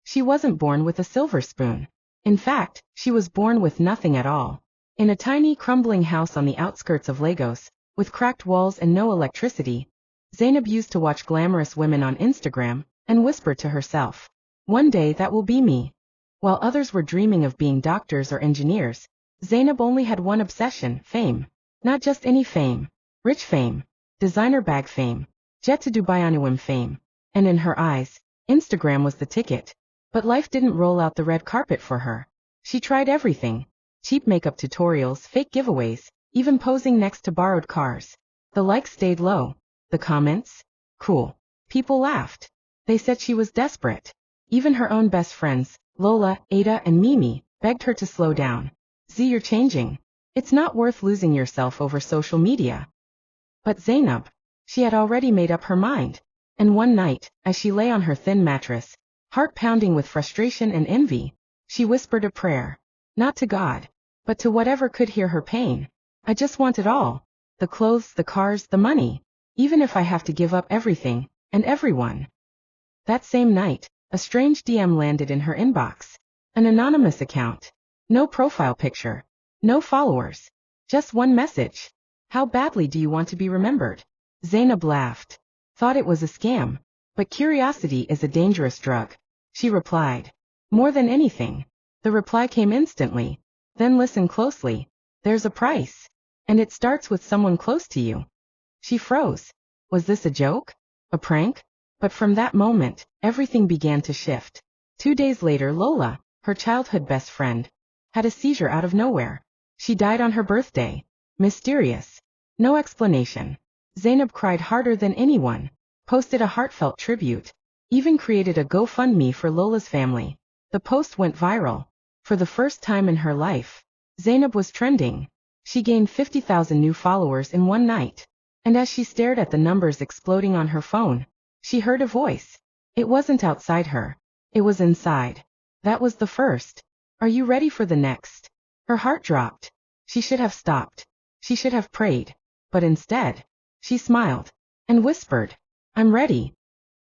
She wasn't born with a silver spoon. In fact, she was born with nothing at all. In a tiny, crumbling house on the outskirts of Lagos, with cracked walls and no electricity, Zainab used to watch glamorous women on Instagram and whisper to herself, "One day that will be me." While others were dreaming of being doctors or engineers, Zainab only had one obsession: fame. Not just any fame. Rich fame. Designer bag fame. Jet to Dubai on a whim fame. And in her eyes, Instagram was the ticket. But life didn't roll out the red carpet for her. She tried everything. Cheap makeup tutorials, fake giveaways, even posing next to borrowed cars. The likes stayed low. The comments? Cool. People laughed. They said she was desperate. Even her own best friends, Lola, Ada, and Mimi, begged her to slow down. You're changing. It's not worth losing yourself over social media." But Zainab, she had already made up her mind. And one night, as she lay on her thin mattress, heart pounding with frustration and envy, she whispered a prayer. Not to God, but to whatever could hear her pain. "I just want it all. The clothes, the cars, the money. Even if I have to give up everything, and everyone." That same night, a strange DM landed in her inbox. An anonymous account. No profile picture. No followers. Just one message. "How badly do you want to be remembered?" Zainab laughed. Thought it was a scam. But curiosity is a dangerous drug. She replied. "More than anything." The reply came instantly. "Then listen closely. There's a price. And it starts with someone close to you." She froze. Was this a joke? A prank? But from that moment, everything began to shift. 2 days later, Lola, her childhood best friend, had a seizure out of nowhere. She died on her birthday. Mysterious. No explanation. Zainab cried harder than anyone, posted a heartfelt tribute, even created a GoFundMe for Lola's family. The post went viral. For the first time in her life, Zainab was trending. She gained 50,000 new followers in one night. And as she stared at the numbers exploding on her phone, she heard a voice. It wasn't outside her. It was inside. That was the first. "Are you ready for the next?" Her heart dropped. She should have stopped. She should have prayed. But instead, she smiled and whispered, "I'm ready."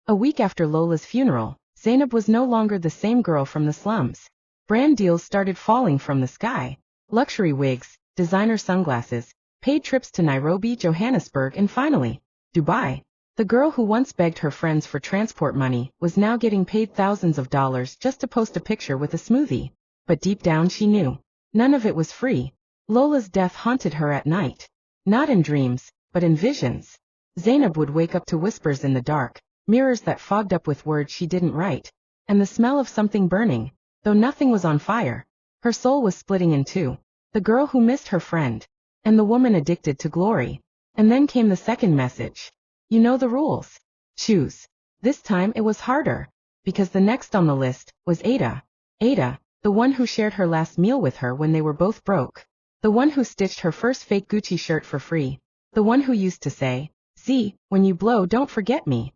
A week after Lola's funeral, Zainab was no longer the same girl from the slums. Brand deals started falling from the sky. Luxury wigs, designer sunglasses, paid trips to Nairobi, Johannesburg, and finally, Dubai. The girl who once begged her friends for transport money was now getting paid thousands of dollars just to post a picture with a smoothie. But deep down she knew. None of it was free. Lola's death haunted her at night. Not in dreams, but in visions. Zainab would wake up to whispers in the dark, mirrors that fogged up with words she didn't write, and the smell of something burning, though nothing was on fire. Her soul was splitting in two. The girl who missed her friend, and the woman addicted to glory. And then came the second message. "You know the rules. Choose." This time it was harder, because the next on the list was Ada. Ada, the one who shared her last meal with her when they were both broke. The one who stitched her first fake Gucci shirt for free. The one who used to say, "Z, when you blow, don't forget me."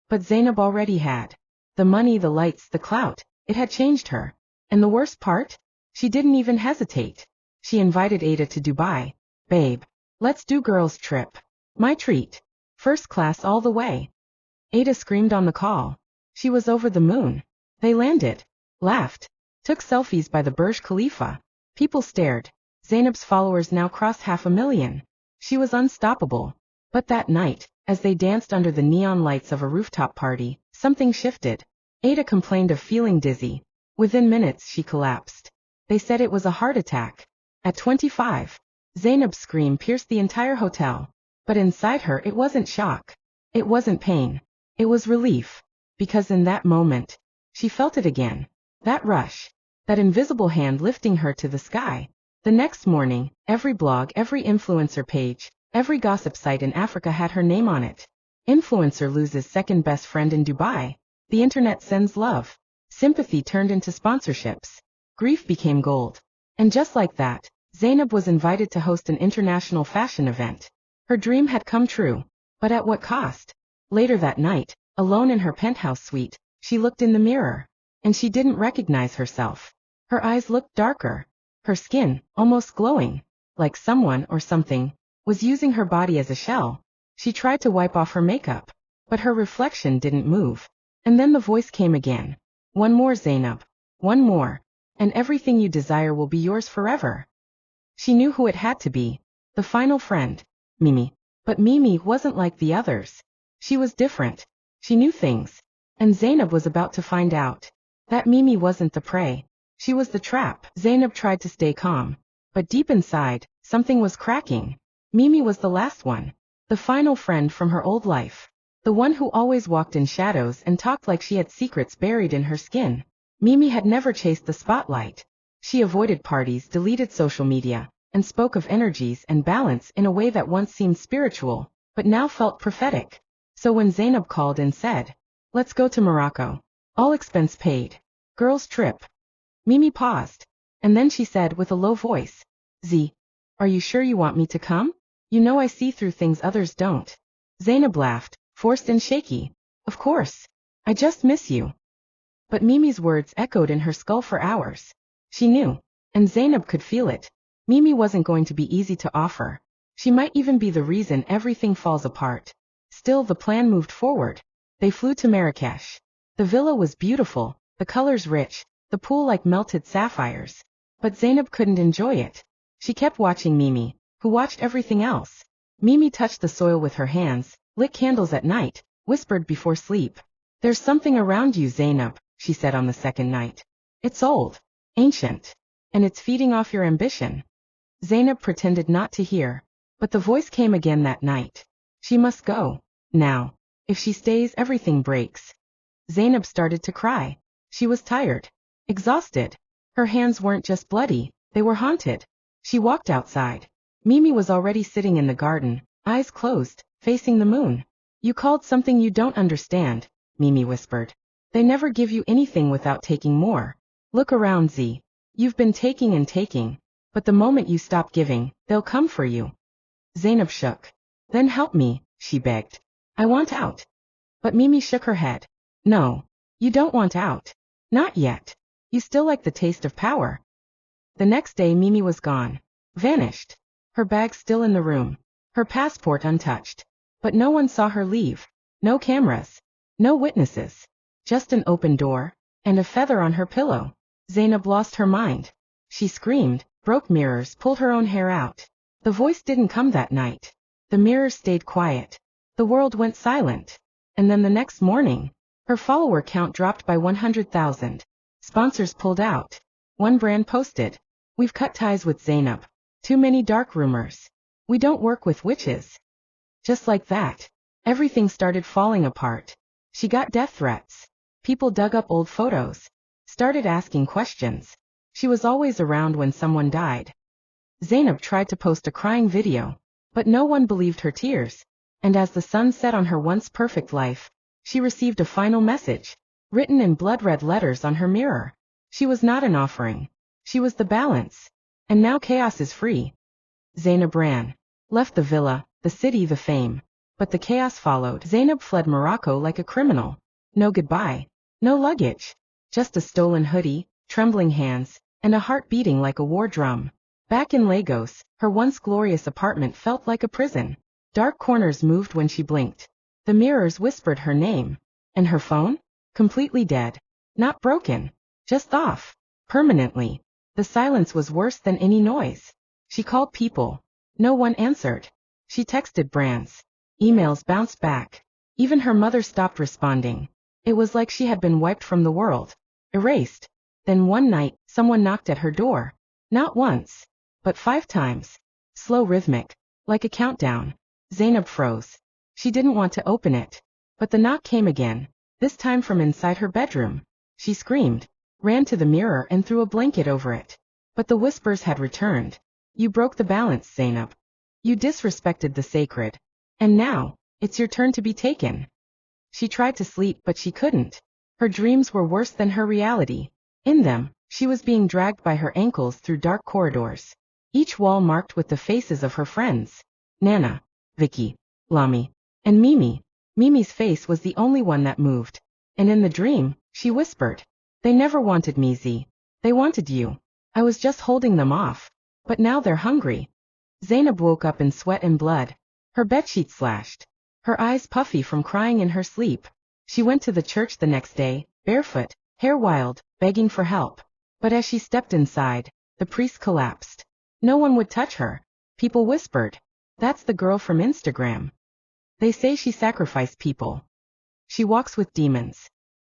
But Zainab already had. The money, the lights, the clout. It had changed her. And the worst part? She didn't even hesitate. She invited Ada to Dubai. "Babe, let's do girls' trip. My treat. First class all the way." Ada screamed on the call. She was over the moon. They landed, laughed, took selfies by the Burj Khalifa. People stared. Zainab's followers now crossed 500,000. She was unstoppable. But that night, as they danced under the neon lights of a rooftop party, something shifted. Ada complained of feeling dizzy. Within minutes she collapsed. They said it was a heart attack. At 25, Zainab's scream pierced the entire hotel. But inside her it wasn't shock. It wasn't pain. It was relief. Because in that moment, she felt it again. That rush. That invisible hand lifting her to the sky. The next morning, every blog, every influencer page, every gossip site in Africa had her name on it. Influencer loses second best friend in Dubai. The internet sends love. Sympathy turned into sponsorships. Grief became gold. And just like that, Zainab was invited to host an international fashion event. Her dream had come true. But at what cost? Later that night, alone in her penthouse suite, she looked in the mirror. And she didn't recognize herself. Her eyes looked darker. Her skin, almost glowing, like someone or something was using her body as a shell. She tried to wipe off her makeup, but her reflection didn't move. And then the voice came again. One more, Zainab. One more. And everything you desire will be yours forever. She knew who it had to be. The final friend. Mimi. But Mimi wasn't like the others. She was different. She knew things. And Zainab was about to find out. That Mimi wasn't the prey. She was the trap. Zainab tried to stay calm. But deep inside, something was cracking. Mimi was the last one. The final friend from her old life. The one who always walked in shadows and talked like she had secrets buried in her skin. Mimi had never chased the spotlight. She avoided parties, deleted social media, and spoke of energies and balance in a way that once seemed spiritual, but now felt prophetic. So when Zainab called and said, "Let's go to Morocco. All expense paid. Girls' trip." Mimi paused. And then she said with a low voice, "Z, are you sure you want me to come? You know I see through things others don't." Zainab laughed, forced and shaky. "Of course. I just miss you." But Mimi's words echoed in her skull for hours. She knew. And Zainab could feel it. Mimi wasn't going to be easy to offer. She might even be the reason everything falls apart. Still, the plan moved forward. They flew to Marrakesh. The villa was beautiful, the colors rich, the pool like melted sapphires. But Zainab couldn't enjoy it. She kept watching Mimi, who watched everything else. Mimi touched the soil with her hands, lit candles at night, whispered before sleep. "There's something around you, Zainab," she said on the second night. "It's old, ancient, and it's feeding off your ambition." Zainab pretended not to hear, but the voice came again that night. She must go, now. If she stays, everything breaks. Zainab started to cry. She was tired, exhausted. Her hands weren't just bloody, they were haunted. She walked outside. Mimi was already sitting in the garden, eyes closed, facing the moon. "You called something you don't understand," Mimi whispered. "They never give you anything without taking more. Look around, Z. You've been taking and taking, but the moment you stop giving, they'll come for you." Zainab shook. "Then help me," she begged. "I want out." But Mimi shook her head. "No. You don't want out. Not yet. You still like the taste of power." The next day Mimi was gone. Vanished. Her bag still in the room. Her passport untouched. But no one saw her leave. No cameras. No witnesses. Just an open door, and a feather on her pillow. Zainab lost her mind. She screamed, broke mirrors, pulled her own hair out. The voice didn't come that night. The mirrors stayed quiet. The world went silent. And then the next morning, her follower count dropped by 100,000. Sponsors pulled out. One brand posted, "We've cut ties with Zainab. Too many dark rumors. We don't work with witches." Just like that, everything started falling apart. She got death threats. People dug up old photos. Started asking questions. She was always around when someone died. Zainab tried to post a crying video, but no one believed her tears. And as the sun set on her once perfect life, she received a final message, written in blood-red letters on her mirror. She was not an offering. She was the balance. And now chaos is free. Zainab ran. Left the villa, the city, the fame. But the chaos followed. Zainab fled Morocco like a criminal. No goodbye. No luggage. Just a stolen hoodie, trembling hands, and a heart beating like a war drum. Back in Lagos, her once glorious apartment felt like a prison. Dark corners moved when she blinked. The mirrors whispered her name. And her phone? Completely dead. Not broken. Just off. Permanently. The silence was worse than any noise. She called people. No one answered. She texted brands. Emails bounced back. Even her mother stopped responding. It was like she had been wiped from the world. Erased. Then one night, someone knocked at her door. Not once, but 5 times. Slow, rhythmic. Like a countdown. Zainab froze. She didn't want to open it. But the knock came again. This time from inside her bedroom. She screamed. Ran to the mirror and threw a blanket over it. But the whispers had returned. "You broke the balance, Zainab. You disrespected the sacred. And now, it's your turn to be taken." She tried to sleep, but she couldn't. Her dreams were worse than her reality. In them, she was being dragged by her ankles through dark corridors. Each wall marked with the faces of her friends. Nana, Vicky, Lami, and Mimi. Mimi's face was the only one that moved. And in the dream, she whispered, "They never wanted me, Z. They wanted you. I was just holding them off. But now they're hungry." Zainab woke up in sweat and blood. Her bedsheet slashed. Her eyes puffy from crying in her sleep. She went to the church the next day, barefoot, hair wild, begging for help. But as she stepped inside, the priest collapsed. No one would touch her. People whispered, "That's the girl from Instagram. They say she sacrificed people. She walks with demons."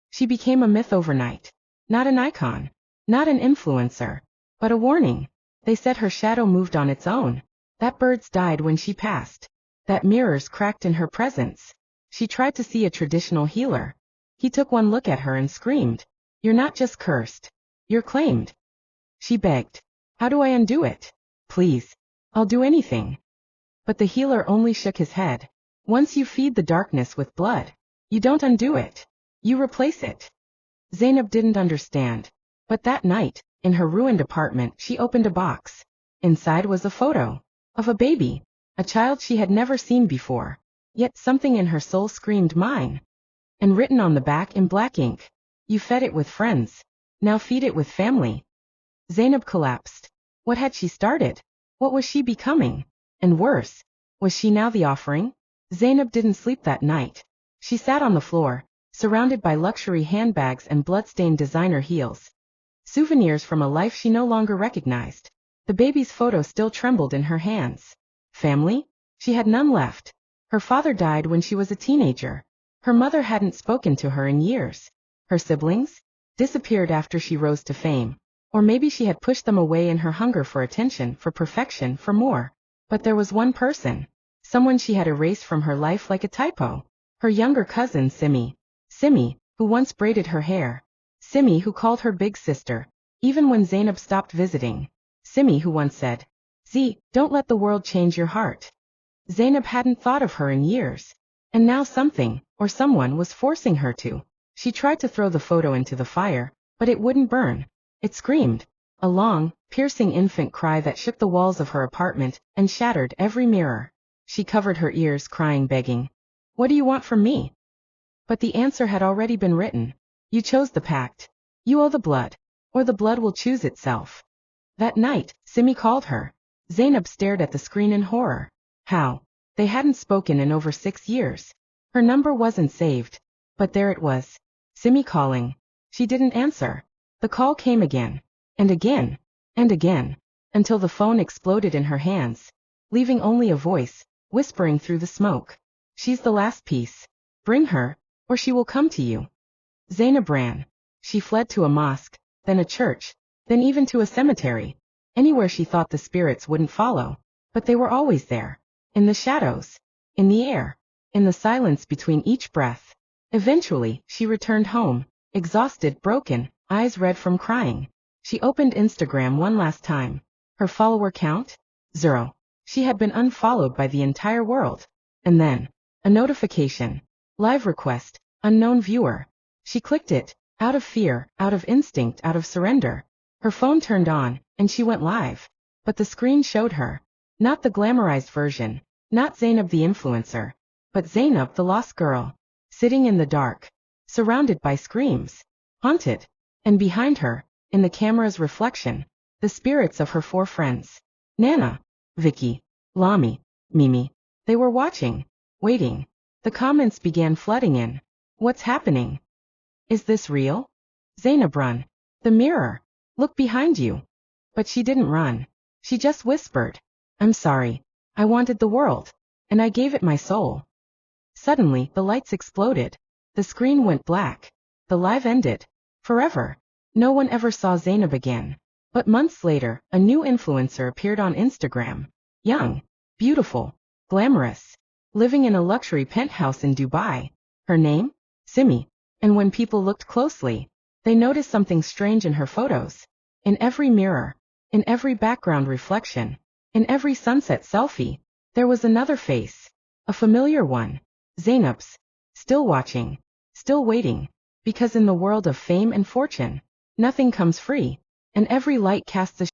She became a myth overnight. Not an icon. Not an influencer. But a warning. They said her shadow moved on its own. That birds died when she passed. That mirrors cracked in her presence. She tried to see a traditional healer. He took one look at her and screamed, "You're not just cursed. You're claimed." She begged, "How do I undo it? Please. I'll do anything." But the healer only shook his head. "Once you feed the darkness with blood, you don't undo it. You replace it." Zainab didn't understand. But that night, in her ruined apartment, she opened a box. Inside was a photo. Of a baby. A child she had never seen before. Yet something in her soul screamed, "Mine." And written on the back in black ink, "You fed it with friends. Now feed it with family." Zainab collapsed. What had she started? What was she becoming? And worse, was she now the offering? Zainab didn't sleep that night. She sat on the floor, surrounded by luxury handbags and blood-stained designer heels. Souvenirs from a life she no longer recognized. The baby's photo still trembled in her hands. Family? She had none left. Her father died when she was a teenager. Her mother hadn't spoken to her in years. Her siblings? Disappeared after she rose to fame. Or maybe she had pushed them away in her hunger for attention, for perfection, for more. But there was one person. Someone she had erased from her life like a typo. Her younger cousin, Simi. Simi, who once braided her hair. Simi, who called her big sister, even when Zainab stopped visiting. Simi, who once said, "Z, don't let the world change your heart." Zainab hadn't thought of her in years. And now something, or someone, was forcing her to. She tried to throw the photo into the fire, but it wouldn't burn. It screamed. A long, piercing infant cry that shook the walls of her apartment and shattered every mirror. She covered her ears, crying, begging, "What do you want from me?" But the answer had already been written. You chose the pact. You owe the blood. Or the blood will choose itself. That night, Simi called her. Zainab stared at the screen in horror. How? They hadn't spoken in over 6 years. Her number wasn't saved. But there it was. Simi calling. She didn't answer. The call came again. And again. And again. Until the phone exploded in her hands, leaving only a voice, whispering through the smoke. "She's the last piece. Bring her, or she will come to you." Zainab ran. She fled to a mosque, then a church, then even to a cemetery. Anywhere she thought the spirits wouldn't follow. But they were always there. In the shadows. In the air. In the silence between each breath. Eventually, she returned home, exhausted, broken, eyes red from crying. She opened Instagram one last time. Her follower count? 0. She had been unfollowed by the entire world. And then, a notification. Live request, unknown viewer. She clicked it, out of fear, out of instinct, out of surrender. Her phone turned on, and she went live. But the screen showed her. Not the glamorized version. Not Zainab the influencer. But Zainab the lost girl. Sitting in the dark. Surrounded by screams. Haunted. And behind her, in the camera's reflection, the spirits of her 4 friends. Nana. Vicky. Lami. Mimi. They were watching. Waiting. The comments began flooding in. What's happening? Is this real? Zainab, run. The mirror. Look behind you. But she didn't run. She just whispered, I'm sorry. I wanted the world. And I gave it my soul. Suddenly, the lights exploded. The screen went black. The live ended. Forever. No one ever saw Zainab again. But months later, a new influencer appeared on Instagram. Young. Beautiful. Glamorous. Living in a luxury penthouse in Dubai. Her name? Simi. And when people looked closely, they noticed something strange in her photos. In every mirror. In every background reflection. In every sunset selfie. There was another face. A familiar one. Zainab's. Still watching. Still waiting. Because in the world of fame and fortune, nothing comes free. And every light casts a